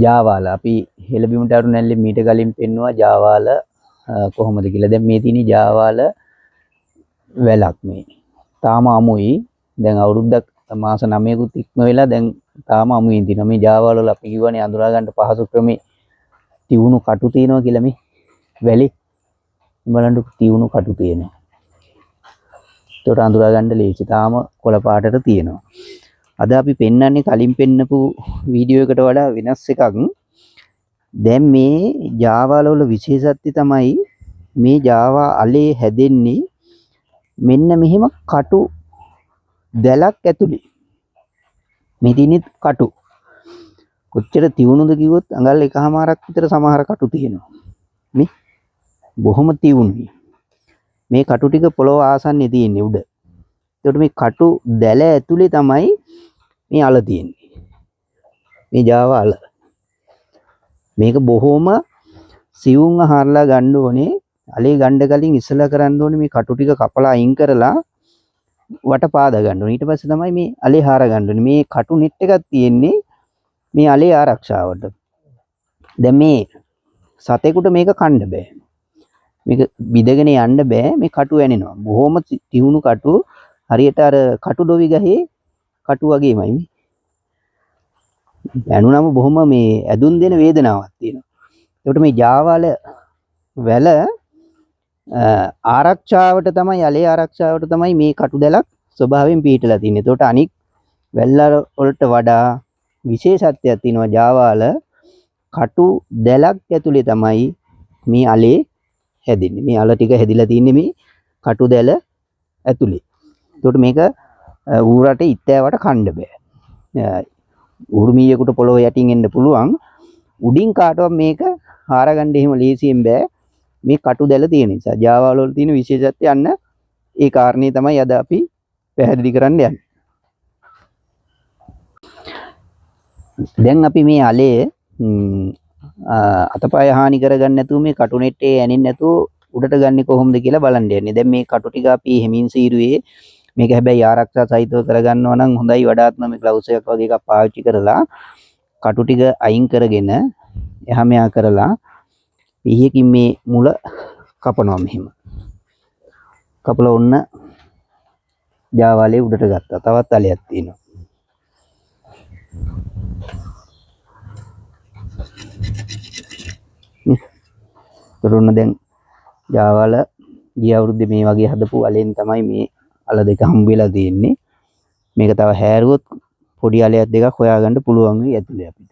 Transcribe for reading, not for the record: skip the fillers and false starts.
ජාවාල අපි හෙළබිමට අරු නැල්ලේ මීට කලින් පෙන්නුවා ජාවාල කොහොමද කියලා. දැන් මේ තියෙන ජාවාල වැලක් මේ. තාම අමුයි. දැන් අවුරුද්දක් මාස 9කුත් ඉක්ම වෙලා දැන් තාම අමුයින් තියෙනවා. මේ ජාවාල වල අපි කියවනේ අඳුරා ගන්න පහසු ක්‍රමේ තියුණු කටු තියෙනවා කියලා මේ වැලේ. බලන්න තියුණු කටු තියෙනවා. ඒකට අඳුරා ගන්න ලේසි. තාම කොළ පාටට තියෙනවා. අද අපි පෙන්වන්නේ කලින් පෙන්නපු වීඩියෝ එකට වඩා වෙනස් එකක්. දැන් මේ ජාවාල වල විශේෂත්වය තමයි මේ ජාවා අලේ හැදෙන්නේ මෙන්න මෙහෙම කටු දැලක් ඇතුලේ. මේ තියෙන්නේ කටු. කොච්චර තියුණුද කිව්වොත් අඟල් එකමාරක් විතර සමහර කටු තියෙනවා. මේ බොහොම තියුණුයි. මේ කටු ටික පොළොව ආසන්නේ තියෙන්නේ උඩ. ඒකට මේ කටු දැල ඇතුලේ තමයි මේ අල තියෙන්නේ. මේ ජාවා අල. මේක බොහොම සියුම්ව හරලා ගන්න ඕනේ. අලේ ගන්න කලින් ඉස්සලා කරන්න ඕනේ මේ කටු ටික කපලා අයින් කරලා වට පාදා ගන්න ඕනේ. ඊට පස්සේ තමයි මේ අලේ හාර ගන්න ඕනේ. මේ කටු net එකක් තියෙන්නේ මේ අලේ ආරක්ෂාවට. දැන් මේ සතෙකුට මේක කන්න බෑ. මේක බිදගෙන යන්න බෑ. මේ කටු ඇනෙනවා. බොහොම තියුණු කටු. හරියට අර කටු ඩොවි ගහේ කටු වගේමයි මේ. ඇනුනම බොහොම මේ ඇදුන් දෙන වේදනාවක් තියෙනවා. ඒකට මේ ජාවාල වැල ආරක්ෂාවට තමයි අලේ ආරක්ෂාවට තමයි මේ කටු දැලක් ස්වභාවයෙන් පිහිටලා තියෙන්නේ. ඒකට අනික් වැල්ල වලට වඩා විශේෂත්වයක් තියෙනවා ජාවාල කටු දැලක් ඇතුලේ තමයි මේ අලේ හැදෙන්නේ. මේ අල ටික හැදිලා තින්නේ මේ කටු දැල ඇතුලේ. ඒකට මේක ඌරට ඉත්තෑවට කන්න බෑ. ඌරුමියෙකුට පොළොව යටින් එන්න පුළුවන්. උඩින් කාටවත් මේක හාරගන්න එහෙම ලේසියෙන් බෑ. මේ කටු දැල තියෙන නිසා. ජාවාල වල තියෙන විශේෂත්වය අන්න ඒ කාරණේ තමයි අද අපි පැහැදිලි කරන්න යන්නේ. දැන් අපි මේ අලේ අතපය හානි කරගන්න නැතුව මේ කටු නෙට්ටේ ඇනින්න නැතුව උඩට ගන්නේ කොහොමද කියලා බලන්න යන්නේ. දැන් මේ කටු ටික අපි හිමින් සීරුවේ මේක හැබැයි ආරක්ෂා සහිතව කරගන්නවා නම් හොඳයි. වඩාත්ම මේ ග්ලව්ස් එකක් වගේ එකක් පාවිච්චි කරලා කටු ටික අයින් කරගෙන එහා මෙහා කරලා පිහියකින් මේ මුල කපනවා මෙහෙම. කපලා ඔන්න ජාවාලේ උඩට ගත්තා. තවත් අලයක් තියෙනවා. තරුණ දැන් ජාවාල ගිය අවුරුද්දේ මේ වගේ හදපු අලෙන් තමයි මේ අල දෙක හම්බ වෙලා තියෙන්නේ. මේක තව හැරුවොත් පොඩි අලයක් දෙකක් හොයාගන්න පුළුවන් වෙයි ඇතුලේ අපිට.